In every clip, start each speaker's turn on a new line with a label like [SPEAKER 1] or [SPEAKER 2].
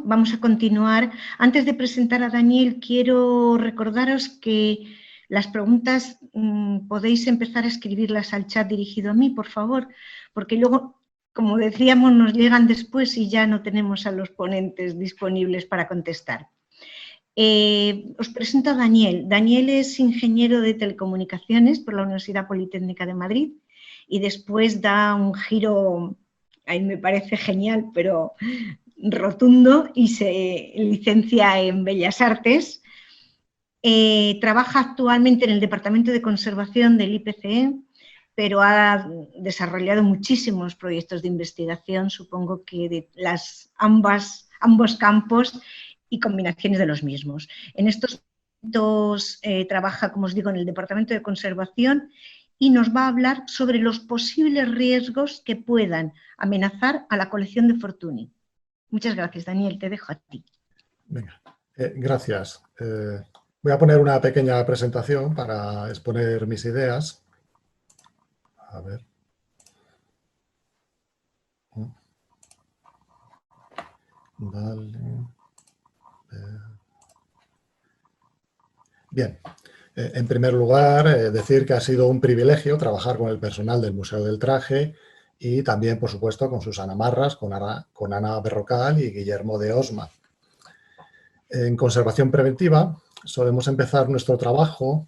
[SPEAKER 1] Vamos a continuar. Antes de presentar a Daniel, quiero recordaros que las preguntas podéis empezar a escribirlas al chat dirigido a mí, por favor, porque luego, como decíamos, nos llegan después y ya no tenemos a los ponentes disponibles para contestar. Os presento a Daniel. Daniel es ingeniero de telecomunicaciones por la Universidad Politécnica de Madrid y después da un giro, ahí me parece genial, pero rotundo, y se licencia en Bellas Artes. Trabaja actualmente en el Departamento de Conservación del IPCE, pero ha desarrollado muchísimos proyectos de investigación, supongo que de ambos campos y combinaciones de los mismos. En estos momentos trabaja, como os digo, en el Departamento de Conservación y nos va a hablar sobre los posibles riesgos que puedan amenazar a la colección de Fortuny. Muchas gracias, Daniel, te dejo a ti.
[SPEAKER 2] Venga, gracias. Voy a poner una pequeña presentación para exponer mis ideas. A ver. Vale. Bien, en primer lugar, decir que ha sido un privilegio trabajar con el personal del Museo del Traje y también, por supuesto, con Susana Marras, con Ana Berrocal y Guillermo de Osma. En conservación preventiva solemos empezar nuestro trabajo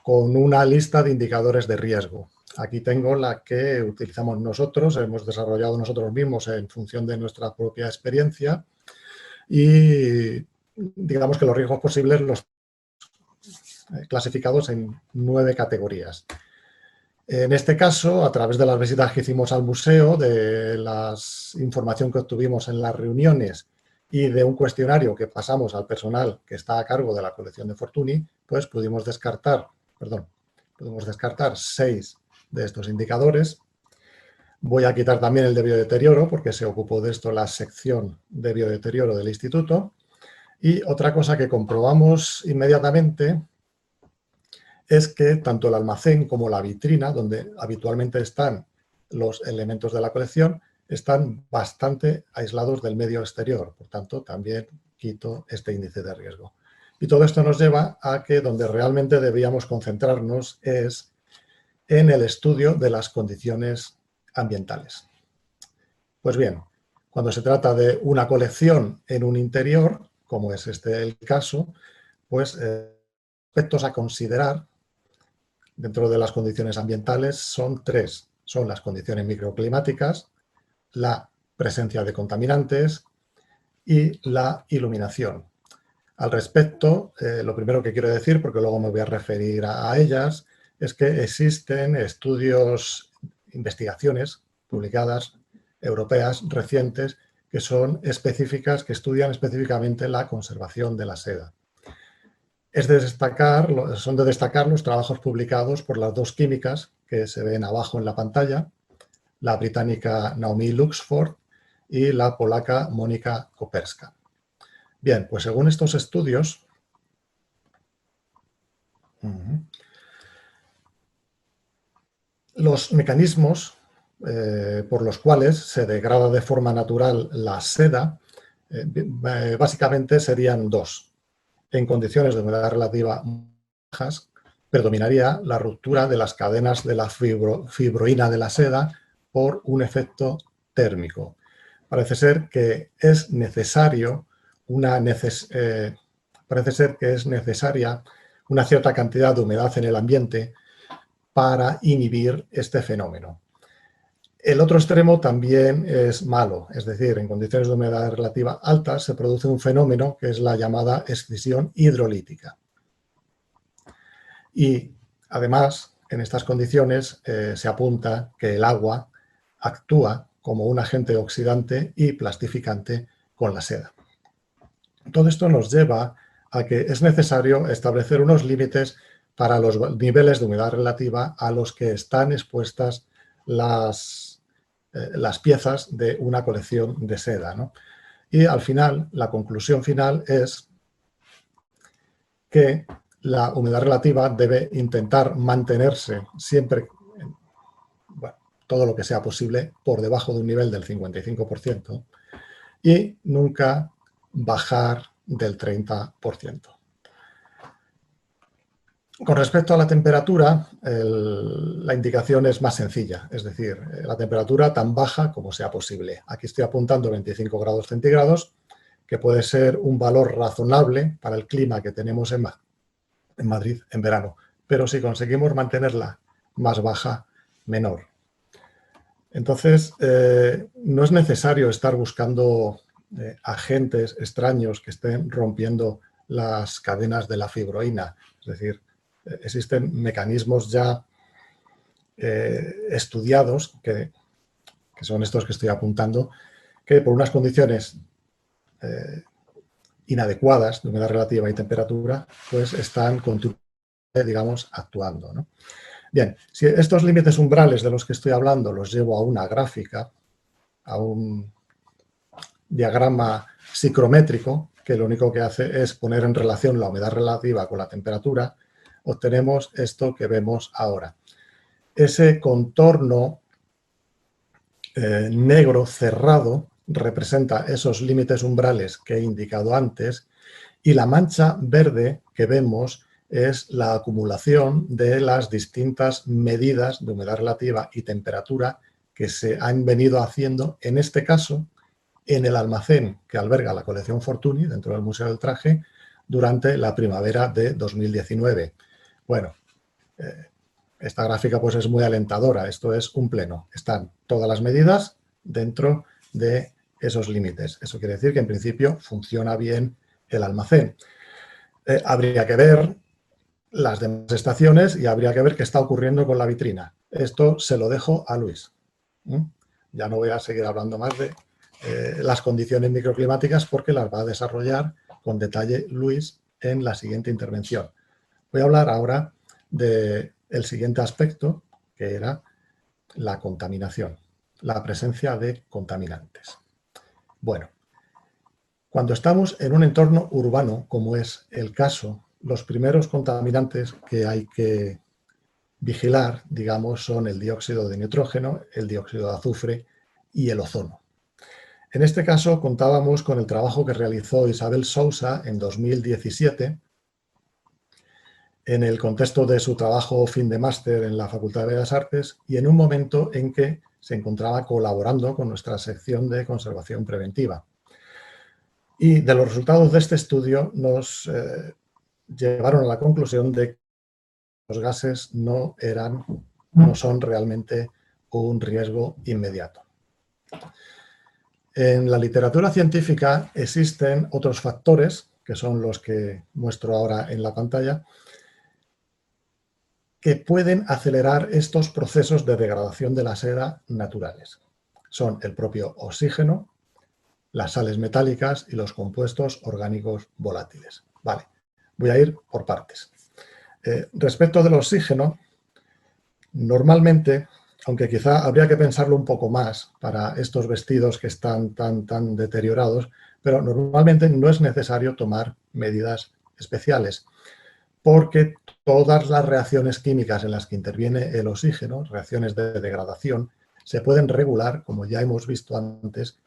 [SPEAKER 2] con una lista de indicadores de riesgo. Aquí tengo la que utilizamos nosotros, hemos desarrollado nosotros mismos en función de nuestra propia experiencia y digamos que los riesgos posibles los clasificados en 9 categorías. En este caso, a través de las visitas que hicimos al museo, de la información que obtuvimos en las reuniones y de un cuestionario que pasamos al personal que está a cargo de la colección de Fortuny, pues pudimos descartar 6 de estos indicadores. Voy a quitar también el de biodeterioro, porque se ocupó de esto la sección de biodeterioro del instituto. Y otra cosa que comprobamos inmediatamente es que tanto el almacén como la vitrina, donde habitualmente están los elementos de la colección, están bastante aislados del medio exterior. Por tanto, también quito este índice de riesgo. Y todo esto nos lleva a que donde realmente debíamos concentrarnos es en el estudio de las condiciones ambientales. Pues bien, cuando se trata de una colección en un interior, como es este el caso, pues aspectos a considerar dentro de las condiciones ambientales son 3. Son las condiciones microclimáticas, la presencia de contaminantes y la iluminación. Al respecto, lo primero que quiero decir, porque luego me voy a referir a ellas, es que existen estudios, investigaciones publicadas, europeas, recientes, que son específicas, que estudian específicamente la conservación de la seda. Son de destacar los trabajos publicados por las 2 químicas que se ven abajo en la pantalla, la británica Naomi Luxford y la polaca Mónica Koperska. Bien, pues según estos estudios, los mecanismos por los cuales se degrada de forma natural la seda básicamente serían 2. En condiciones de humedad relativa bajas, predominaría la ruptura de las cadenas de la fibroína de la seda por un efecto térmico. Parece ser que es necesaria una cierta cantidad de humedad en el ambiente para inhibir este fenómeno. El otro extremo también es malo, es decir, en condiciones de humedad relativa altas se produce un fenómeno que es la llamada escisión hidrolítica. Y además, en estas condiciones se apunta que el agua actúa como un agente oxidante y plastificante con la seda. Todo esto nos lleva a que es necesario establecer unos límites para los niveles de humedad relativa a los que están expuestas las piezas de una colección de seda, ¿no? Y al final, la conclusión final es que la humedad relativa debe intentar mantenerse siempre, bueno, todo lo que sea posible, por debajo de un nivel del 55% y nunca bajar del 30%. Con respecto a la temperatura, la indicación es más sencilla, es decir, la temperatura tan baja como sea posible. Aquí estoy apuntando 25 grados centígrados, que puede ser un valor razonable para el clima que tenemos en Madrid en verano, pero si conseguimos mantenerla más baja, menor. Entonces, no es necesario estar buscando agentes extraños que estén rompiendo las cadenas de la fibroína, es decir, existen mecanismos ya estudiados, que son estos que estoy apuntando, que por unas condiciones inadecuadas de humedad relativa y temperatura, pues están continuamente, digamos, actuando, ¿no? Bien, si estos límites umbrales de los que estoy hablando los llevo a una gráfica, a un diagrama psicrométrico, que lo único que hace es poner en relación la humedad relativa con la temperatura, obtenemos esto que vemos ahora. Ese contorno negro cerrado representa esos límites umbrales que he indicado antes y la mancha verde que vemos es la acumulación de las distintas medidas de humedad relativa y temperatura que se han venido haciendo, en este caso, en el almacén que alberga la colección Fortuny dentro del Museo del Traje durante la primavera de 2019. Bueno, esta gráfica pues es muy alentadora, esto es un pleno, están todas las medidas dentro de esos límites. Eso quiere decir que en principio funciona bien el almacén. Habría que ver las demás estaciones y habría que ver qué está ocurriendo con la vitrina. Esto se lo dejo a Luis. Ya no voy a seguir hablando más de las condiciones microclimáticas porque las va a desarrollar con detalle Luis en la siguiente intervención. Voy a hablar ahora del siguiente aspecto, que era la contaminación, la presencia de contaminantes. Bueno, cuando estamos en un entorno urbano, como es el caso, los primeros contaminantes que hay que vigilar, digamos, son el dióxido de nitrógeno, el dióxido de azufre y el ozono. En este caso contábamos con el trabajo que realizó Isabel Sousa en 2017 en el contexto de su trabajo fin de máster en la Facultad de Bellas Artes y en un momento en que se encontraba colaborando con nuestra sección de conservación preventiva. Y de los resultados de este estudio nos llevaron a la conclusión de que los gases no son realmente un riesgo inmediato. En la literatura científica existen otros factores, que son los que muestro ahora en la pantalla, que pueden acelerar estos procesos de degradación de la seda naturales. Son el propio oxígeno, las sales metálicas y los compuestos orgánicos volátiles. Vale, voy a ir por partes. Respecto del oxígeno, normalmente, aunque quizá habría que pensarlo un poco más para estos vestidos que están tan deteriorados, pero normalmente no es necesario tomar medidas especiales, porque todas las reacciones químicas en las que interviene el oxígeno, reacciones de degradación, se pueden regular, como ya hemos visto antes,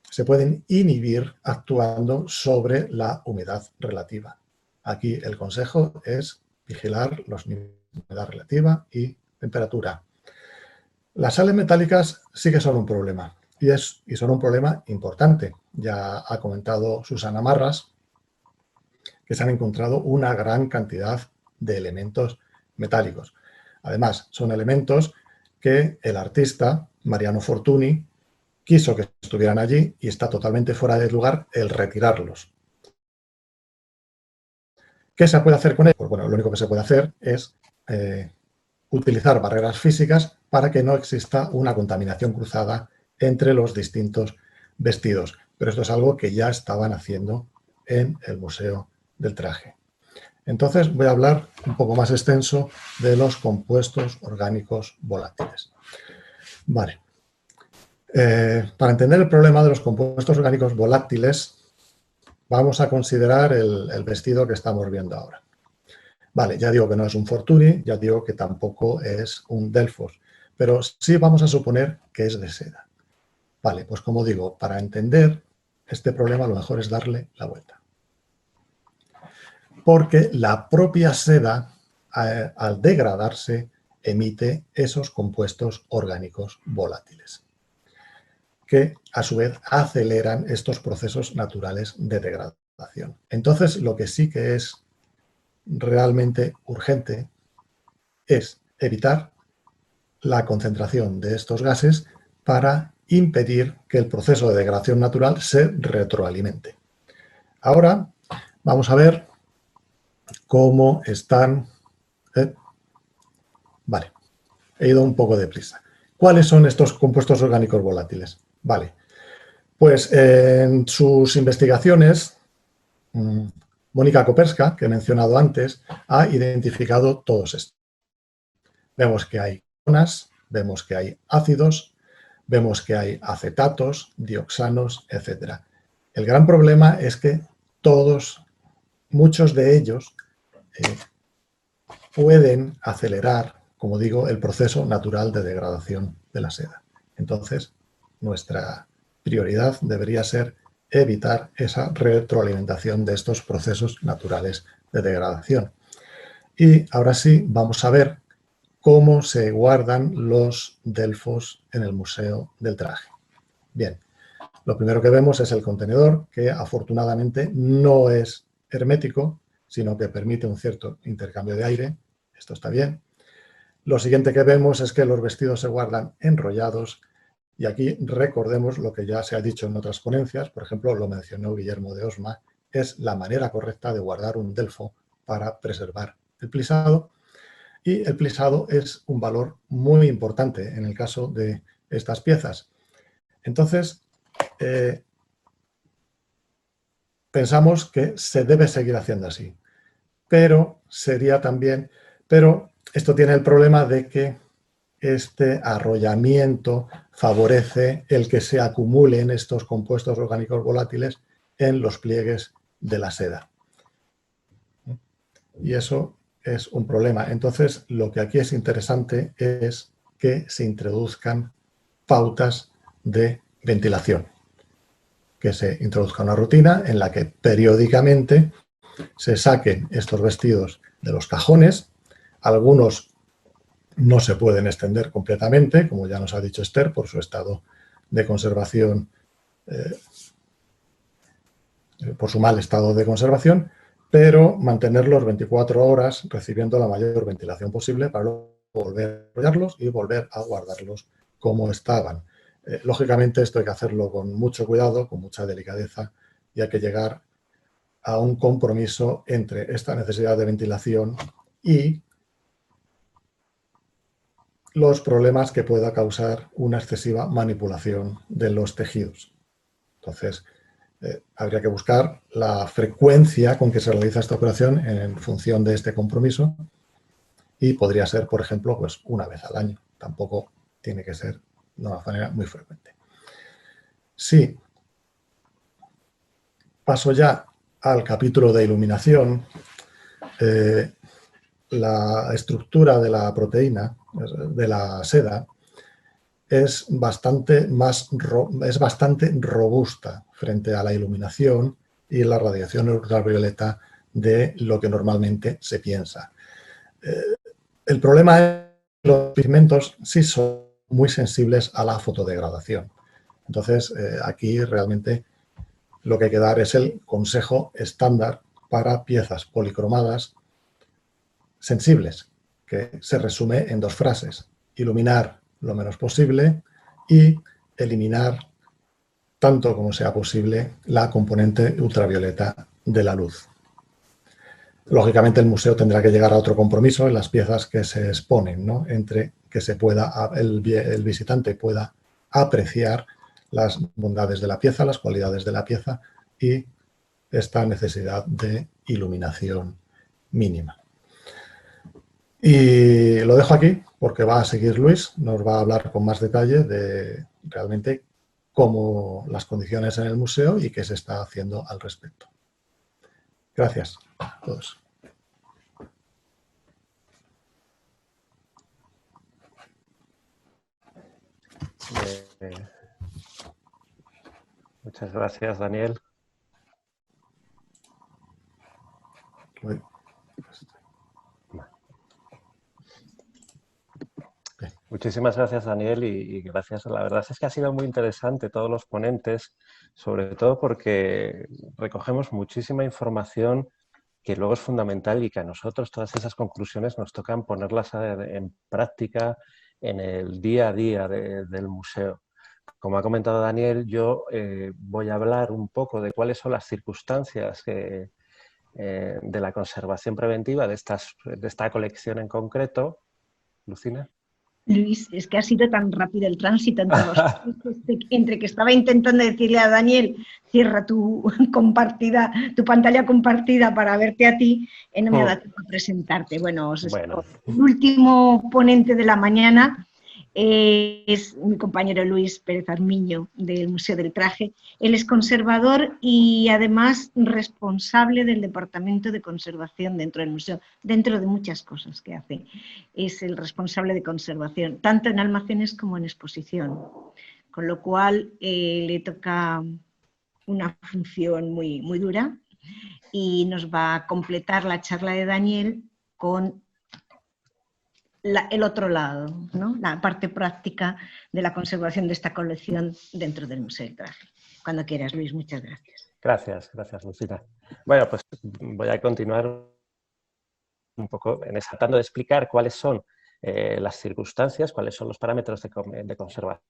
[SPEAKER 2] se pueden inhibir actuando sobre la humedad relativa. Aquí el consejo es vigilar los niveles de humedad relativa y temperatura. Las sales metálicas sí que son un problema y son un problema importante. Ya ha comentado Susana Marras que se han encontrado una gran cantidad de elementos metálicos. Además, son elementos que el artista Mariano Fortuny quiso que estuvieran allí y está totalmente fuera de lugar el retirarlos. ¿Qué se puede hacer con ellos? Pues bueno, lo único que se puede hacer es utilizar barreras físicas para que no exista una contaminación cruzada entre los distintos vestidos. Pero esto es algo que ya estaban haciendo en el Museo del Traje. Entonces voy a hablar un poco más extenso de los compuestos orgánicos volátiles. Vale. Para entender el problema de los compuestos orgánicos volátiles, vamos a considerar el vestido que estamos viendo ahora. Vale, ya digo que no es un Fortuny, ya digo que tampoco es un Delfos, pero sí vamos a suponer que es de seda. Vale, pues como digo, para entender este problema lo mejor es darle la vuelta. Porque la propia seda, al degradarse, emite esos compuestos orgánicos volátiles, que a su vez aceleran estos procesos naturales de degradación. Entonces, lo que sí que es realmente urgente es evitar la concentración de estos gases para impedir que el proceso de degradación natural se retroalimente. Ahora vamos a ver cómo están... Vale, he ido un poco deprisa. ¿Cuáles son estos compuestos orgánicos volátiles? Vale, pues en sus investigaciones, Mónica Koperska, que he mencionado antes, ha identificado todos estos. Vemos que hay ketonas, vemos que hay ácidos, vemos que hay acetatos, dioxanos, etc. El gran problema es que muchos de ellos pueden acelerar, como digo, el proceso natural de degradación de la seda. Entonces, nuestra prioridad debería ser evitar esa retroalimentación de estos procesos naturales de degradación. Y ahora sí, vamos a ver cómo se guardan los delfos en el Museo del Traje. Bien, lo primero que vemos es el contenedor, que afortunadamente no es hermético, sino que permite un cierto intercambio de aire. Esto está bien. Lo siguiente que vemos es que los vestidos se guardan enrollados, y aquí recordemos lo que ya se ha dicho en otras ponencias, por ejemplo, lo mencionó Guillermo de Osma, es la manera correcta de guardar un delfo para preservar el plisado. Y el plisado es un valor muy importante en el caso de estas piezas. Entonces, pensamos que se debe seguir haciendo así. Pero esto tiene el problema de que este arrollamiento favorece el que se acumulen estos compuestos orgánicos volátiles en los pliegues de la seda. Y eso es un problema. Entonces, lo que aquí es interesante es que se introduzcan pautas de ventilación, que se introduzca una rutina en la que periódicamente se saquen estos vestidos de los cajones. Algunos no se pueden extender completamente, como ya nos ha dicho Esther, por su estado de conservación, por su mal estado de conservación, pero mantenerlos 24 horas recibiendo la mayor ventilación posible para luego volver a enrollarlos y volver a guardarlos como estaban. Lógicamente esto hay que hacerlo con mucho cuidado, con mucha delicadeza, y hay que llegar a un compromiso entre esta necesidad de ventilación y los problemas que pueda causar una excesiva manipulación de los tejidos. Entonces, habría que buscar la frecuencia con que se realiza esta operación en función de este compromiso, y podría ser, por ejemplo, pues una vez al año. Tampoco tiene que ser de una manera muy frecuente. Sí. Paso ya al capítulo de iluminación. La estructura de la proteína, de la seda, es bastante robusta frente a la iluminación y la radiación ultravioleta de lo que normalmente se piensa. El problema es que los pigmentos sí son muy sensibles a la fotodegradación. Entonces, aquí realmente lo que hay que dar es el consejo estándar para piezas policromadas sensibles, que se resume en dos frases: iluminar lo menos posible y eliminar tanto como sea posible la componente ultravioleta de la luz. Lógicamente el museo tendrá que llegar a otro compromiso en las piezas que se exponen, ¿no? Entre que el visitante pueda apreciar las bondades de la pieza, las cualidades de la pieza y esta necesidad de iluminación mínima. Y lo dejo aquí porque va a seguir Luis, nos va a hablar con más detalle de realmente cómo las condiciones en el museo y qué se está haciendo al respecto. Gracias a todos.
[SPEAKER 3] Muchas Muchas gracias, Daniel.
[SPEAKER 2] Uy.
[SPEAKER 3] Muchísimas gracias, Daniel, y gracias. La verdad es que ha sido muy interesante todos los ponentes, sobre todo porque recogemos muchísima información que luego es fundamental y que a nosotros todas esas conclusiones nos tocan ponerlas en práctica en el día a día del museo. Como ha comentado Daniel, yo voy a hablar un poco de cuáles son las circunstancias de la conservación preventiva de esta colección en concreto. Lucina.
[SPEAKER 1] Luis, es que ha sido tan rápido el tránsito entre los entre que estaba intentando decirle a Daniel, cierra tu pantalla compartida para verte a ti, y no me ha dado tiempo a presentarte. Bueno, el último ponente de la mañana es mi compañero Luis Pérez Armiño del Museo del Traje. Él es conservador y además responsable del Departamento de Conservación dentro del museo, dentro de muchas cosas que hace. Es el responsable de conservación, tanto en almacenes como en exposición, con lo cual le toca una función muy, muy dura y nos va a completar la charla de Daniel con el otro lado, ¿no? La parte práctica de la conservación de esta colección dentro del Museo del Traje. Cuando quieras, Luis, muchas gracias.
[SPEAKER 3] Gracias, Lucina. Bueno, pues voy a continuar un poco tratando de explicar cuáles son las circunstancias, cuáles son los parámetros de conservación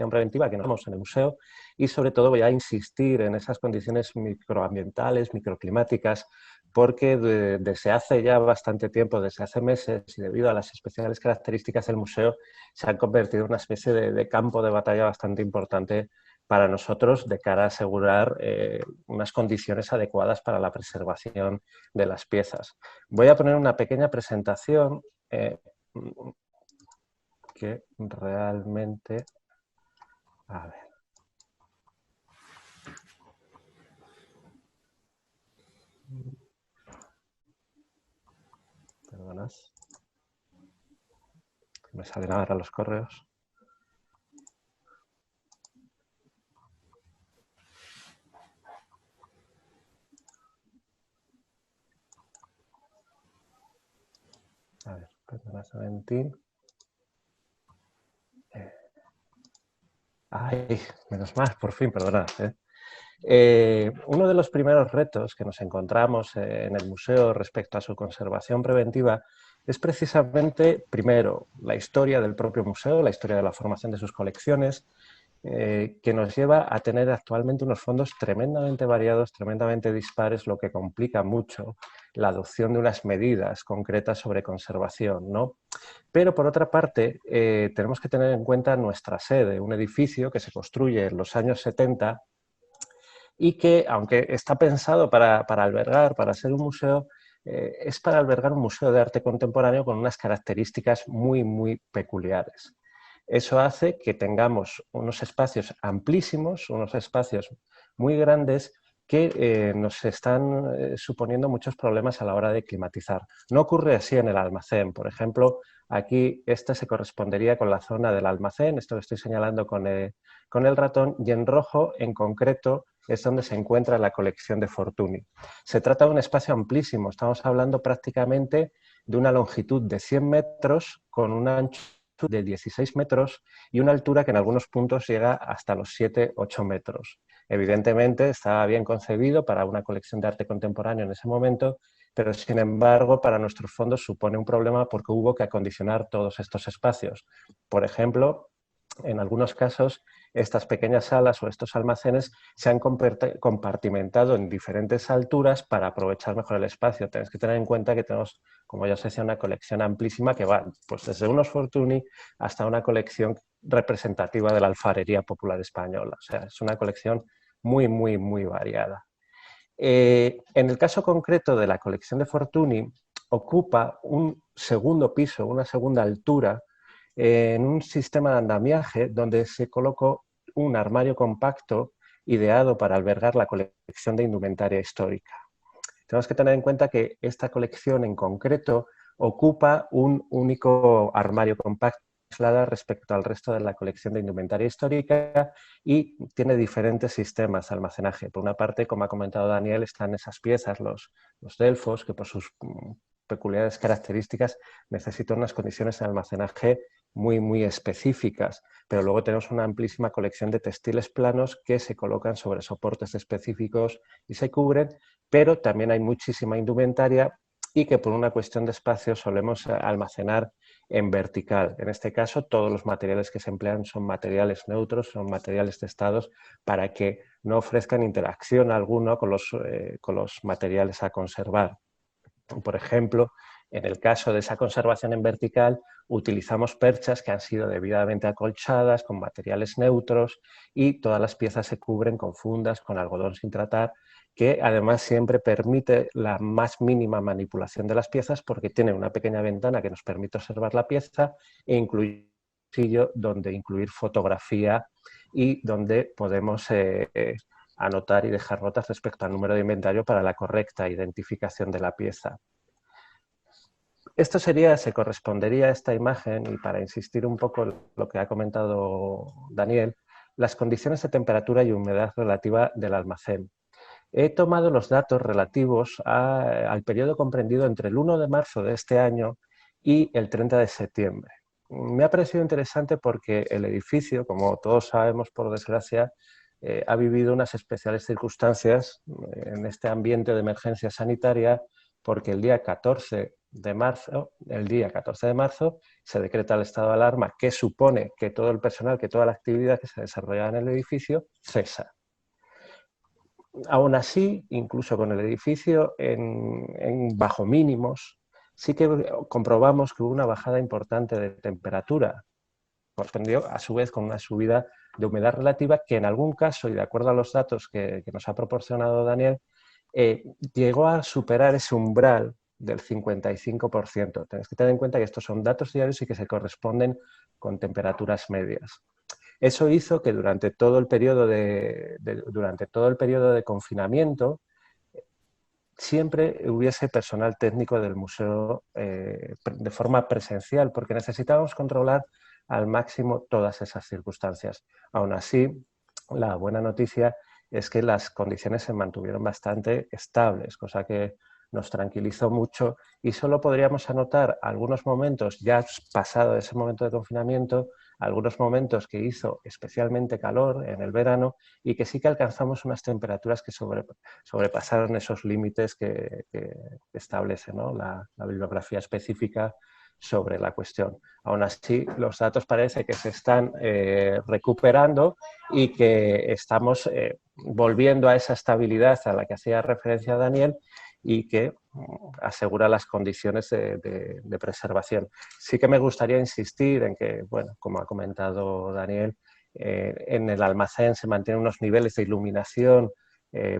[SPEAKER 3] preventiva que nos damos en el museo y sobre todo voy a insistir en esas condiciones microambientales, microclimáticas, porque desde hace ya bastante tiempo, desde hace meses y debido a las especiales características del museo, se han convertido en una especie de campo de batalla bastante importante para nosotros de cara a asegurar unas condiciones adecuadas para la preservación de las piezas. Voy a poner una pequeña presentación que realmente... A ver. Perdonad. Me salen ahora los correos. A ver, perdonad, Valentín. Ay, menos mal, por fin, perdonad. Uno de los primeros retos que nos encontramos en el museo respecto a su conservación preventiva es precisamente, primero, la historia del propio museo, la historia de la formación de sus colecciones, que nos lleva a tener actualmente unos fondos tremendamente variados, tremendamente dispares, lo que complica mucho la adopción de unas medidas concretas sobre conservación, ¿no? Pero, por otra parte, tenemos que tener en cuenta nuestra sede, un edificio que se construye en los años 70 y que, aunque está pensado para albergar, para ser un museo, es para albergar un museo de arte contemporáneo con unas características muy, muy peculiares. Eso hace que tengamos unos espacios amplísimos, unos espacios muy grandes que nos están suponiendo muchos problemas a la hora de climatizar. No ocurre así en el almacén. Por ejemplo, aquí esta se correspondería con la zona del almacén, esto que estoy señalando con el ratón, y en rojo, en concreto, es donde se encuentra la colección de Fortuny. Se trata de un espacio amplísimo, estamos hablando prácticamente de una longitud de 100 metros con un ancho de 16 metros y una altura que en algunos puntos llega hasta los 7-8 metros. Evidentemente estaba bien concebido para una colección de arte contemporáneo en ese momento, pero sin embargo para nuestros fondos supone un problema porque hubo que acondicionar todos estos espacios. Por ejemplo, en algunos casos estas pequeñas salas o estos almacenes se han compartimentado en diferentes alturas para aprovechar mejor el espacio. Tenéis que tener en cuenta que tenemos, como ya os decía, una colección amplísima que va pues, desde unos Fortuny hasta una colección representativa de la alfarería popular española. O sea, es una colección muy, muy, muy variada. En el caso concreto de la colección de Fortuny, ocupa un segundo piso, una segunda altura, en un sistema de andamiaje donde se colocó un armario compacto ideado para albergar la colección de indumentaria histórica. Tenemos que tener en cuenta que esta colección en concreto ocupa un único armario compacto aislada respecto al resto de la colección de indumentaria histórica y tiene diferentes sistemas de almacenaje. Por una parte, como ha comentado Daniel, están esas piezas, los delfos, que por sus peculiares características necesitan unas condiciones de almacenaje muy específicas, pero luego tenemos una amplísima colección de textiles planos que se colocan sobre soportes específicos y se cubren, pero también hay muchísima indumentaria y que por una cuestión de espacio solemos almacenar en vertical. En este caso, todos los materiales que se emplean son materiales neutros, son materiales testados para que no ofrezcan interacción alguna con los materiales a conservar. Por ejemplo, en el caso de esa conservación en vertical, utilizamos perchas que han sido debidamente acolchadas con materiales neutros y todas las piezas se cubren con fundas, con algodón sin tratar, que además siempre permite la más mínima manipulación de las piezas porque tiene una pequeña ventana que nos permite observar la pieza e incluye un bolsillo donde incluir fotografía y donde podemos anotar y dejar notas respecto al número de inventario para la correcta identificación de la pieza. Esto se correspondería a esta imagen, y para insistir un poco en lo que ha comentado Daniel, las condiciones de temperatura y humedad relativa del almacén. He tomado los datos relativos al periodo comprendido entre el 1 de marzo de este año y el 30 de septiembre. Me ha parecido interesante porque el edificio, como todos sabemos por desgracia, ha vivido unas especiales circunstancias en este ambiente de emergencia sanitaria porque el día 14 de marzo se decreta el estado de alarma que supone que todo el personal, que toda la actividad que se desarrollaba en el edificio cesa. Aún así, incluso con el edificio bajo mínimos, sí que comprobamos que hubo una bajada importante de temperatura, correspondió a su vez con una subida de humedad relativa que en algún caso, y de acuerdo a los datos que nos ha proporcionado Daniel, llegó a superar ese umbral del 55%. Tenéis que tener en cuenta que estos son datos diarios y que se corresponden con temperaturas medias. Eso hizo que durante todo el periodo de confinamiento siempre hubiese personal técnico del museo de forma presencial, porque necesitábamos controlar al máximo todas esas circunstancias. Aún así, la buena noticia es que las condiciones se mantuvieron bastante estables, cosa que nos tranquilizó mucho, y solo podríamos anotar algunos momentos, ya pasado ese momento de confinamiento, algunos momentos que hizo especialmente calor en el verano y que sí que alcanzamos unas temperaturas que sobrepasaron esos límites que establece, ¿no?, la bibliografía específica sobre la cuestión. Aún así, los datos parece que se están recuperando y que estamos volviendo a esa estabilidad a la que hacía referencia Daniel y que asegura las condiciones de preservación. Sí que me gustaría insistir en que, bueno, como ha comentado Daniel, en el almacén se mantienen unos niveles de iluminación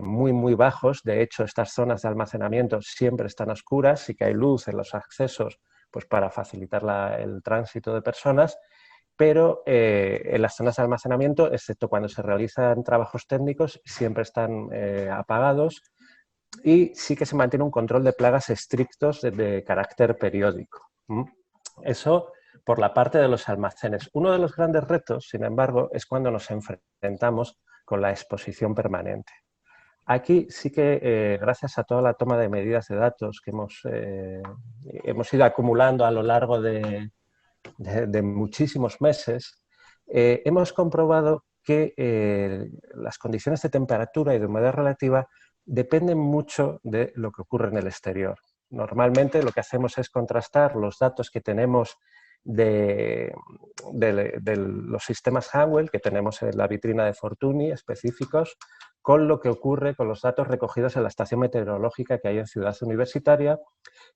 [SPEAKER 3] muy bajos. De hecho, estas zonas de almacenamiento siempre están oscuras, sí que hay luz en los accesos pues para facilitar el tránsito de personas, pero en las zonas de almacenamiento, excepto cuando se realizan trabajos técnicos, siempre están apagados y sí que se mantiene un control de plagas estrictos de carácter periódico. Eso por la parte de los almacenes. Uno de los grandes retos, sin embargo, es cuando nos enfrentamos con la exposición permanente. Aquí sí que, gracias a toda la toma de medidas de datos que hemos ido acumulando a lo largo de muchísimos meses, hemos comprobado que las condiciones de temperatura y de humedad relativa dependen mucho de lo que ocurre en el exterior. Normalmente lo que hacemos es contrastar los datos que tenemos de los sistemas Hanwell que tenemos en la vitrina de Fortuny específicos con lo que ocurre con los datos recogidos en la estación meteorológica que hay en Ciudad Universitaria,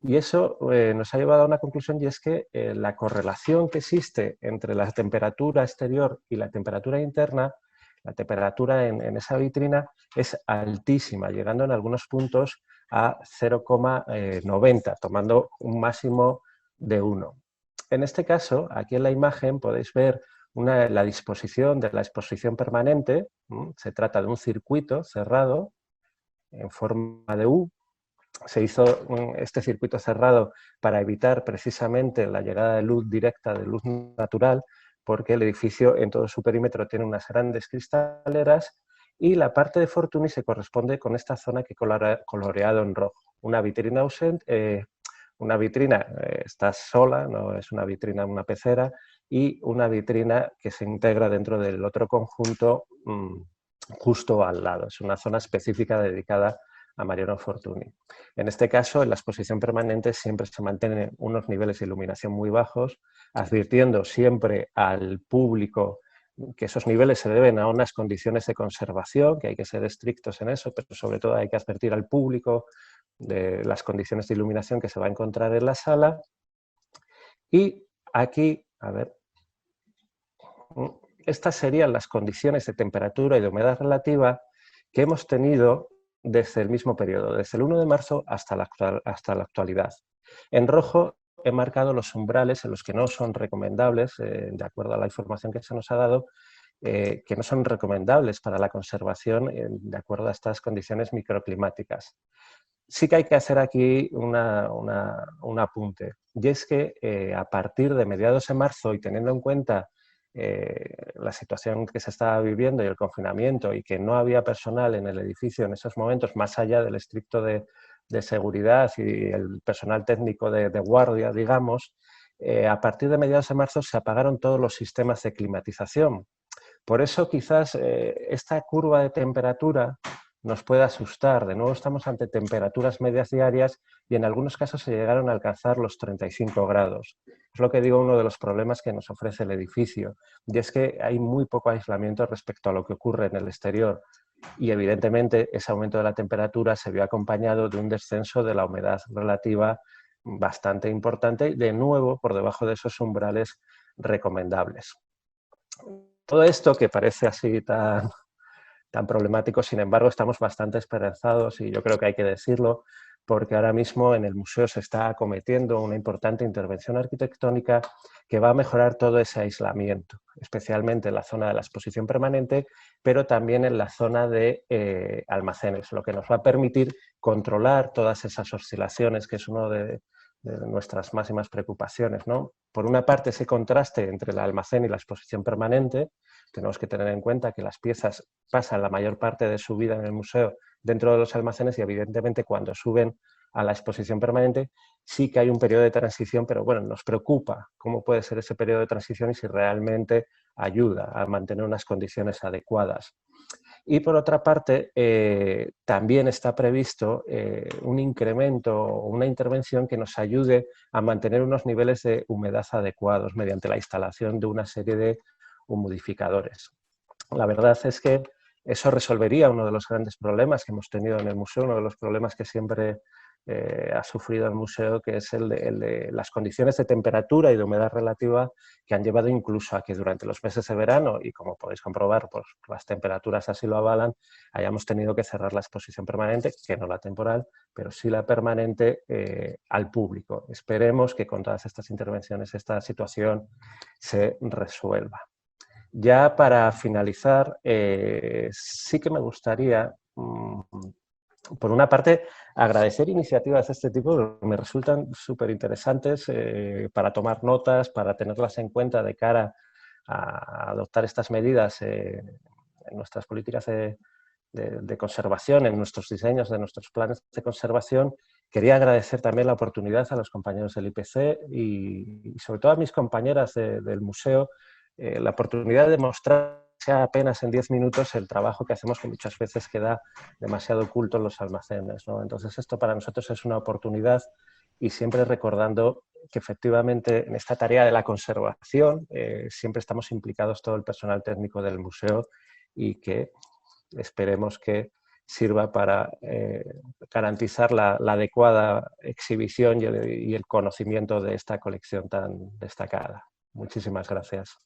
[SPEAKER 3] y eso nos ha llevado a una conclusión, y es que la correlación que existe entre la temperatura exterior y la temperatura interna, la temperatura en esa vitrina es altísima, llegando en algunos puntos a 0,90, tomando un máximo de 1. En este caso, aquí en la imagen podéis ver la disposición de la exposición permanente. Se trata de un circuito cerrado en forma de U, se hizo este circuito cerrado para evitar precisamente la llegada de luz directa, de luz natural, porque el edificio en todo su perímetro tiene unas grandes cristaleras y la parte de Fortuny se corresponde con esta zona que he coloreado en rojo. Una vitrina ausente, una vitrina está sola, no es una vitrina, una pecera, y una vitrina que se integra dentro del otro conjunto justo al lado. Es una zona específica dedicada a Mariano Fortuny. En este caso, en la exposición permanente siempre se mantienen unos niveles de iluminación muy bajos, advirtiendo siempre al público que esos niveles se deben a unas condiciones de conservación, que hay que ser estrictos en eso, pero sobre todo hay que advertir al público de las condiciones de iluminación que se va a encontrar en la sala. Y aquí, a ver, estas serían las condiciones de temperatura y de humedad relativa que hemos tenido desde el mismo periodo, desde el 1 de marzo hasta la actualidad. En rojo he marcado los umbrales en los que no son recomendables, de acuerdo a la información que se nos ha dado, que no son recomendables para la conservación de acuerdo a estas condiciones microclimáticas. Sí que hay que hacer aquí un apunte, y es que a partir de mediados de marzo y teniendo en cuenta la situación que se estaba viviendo y el confinamiento y que no había personal en el edificio en esos momentos, más allá del estricto de seguridad y el personal técnico de guardia, digamos, a partir de mediados de marzo se apagaron todos los sistemas de climatización. Por eso quizás esta curva de temperatura nos puede asustar. De nuevo estamos ante temperaturas medias diarias y en algunos casos se llegaron a alcanzar los 35 grados. Es lo que digo, uno de los problemas que nos ofrece el edificio. Y es que hay muy poco aislamiento respecto a lo que ocurre en el exterior. Y evidentemente ese aumento de la temperatura se vio acompañado de un descenso de la humedad relativa bastante importante, de nuevo por debajo de esos umbrales recomendables. Todo esto que parece así tan problemático, sin embargo, estamos bastante esperanzados y yo creo que hay que decirlo, porque ahora mismo en el museo se está acometiendo una importante intervención arquitectónica que va a mejorar todo ese aislamiento, especialmente en la zona de la exposición permanente, pero también en la zona de almacenes, lo que nos va a permitir controlar todas esas oscilaciones, que es uno de nuestras máximas preocupaciones, ¿no? Por una parte, ese contraste entre el almacén y la exposición permanente. Tenemos que tener en cuenta que las piezas pasan la mayor parte de su vida en el museo dentro de los almacenes y evidentemente cuando suben a la exposición permanente sí que hay un periodo de transición, pero bueno, nos preocupa cómo puede ser ese periodo de transición y si realmente ayuda a mantener unas condiciones adecuadas. Y por otra parte, también está previsto un incremento o una intervención que nos ayude a mantener unos niveles de humedad adecuados mediante la instalación de una serie de humidificadores. La verdad es que eso resolvería uno de los grandes problemas que hemos tenido en el museo, uno de los problemas que siempre ha sufrido el museo, que es el de las condiciones de temperatura y de humedad relativa que han llevado incluso a que durante los meses de verano, y como podéis comprobar, pues las temperaturas así lo avalan, hayamos tenido que cerrar la exposición permanente, que no la temporal, pero sí la permanente al público. Esperemos que con todas estas intervenciones esta situación se resuelva. Ya para finalizar, sí que me gustaría, por una parte, agradecer iniciativas de este tipo, me resultan súper interesantes para tomar notas, para tenerlas en cuenta de cara a adoptar estas medidas en nuestras políticas de conservación, en nuestros diseños de nuestros planes de conservación. Quería agradecer también la oportunidad a los compañeros del IPC y sobre todo a mis compañeras del museo, la oportunidad de mostrar apenas en 10 minutos el trabajo que hacemos, que muchas veces queda demasiado oculto en los almacenes, ¿no? Entonces esto para nosotros es una oportunidad y siempre recordando que efectivamente en esta tarea de la conservación siempre estamos implicados todo el personal técnico del museo y que esperemos que sirva para garantizar la adecuada exhibición y el conocimiento de esta colección tan destacada. Muchísimas gracias.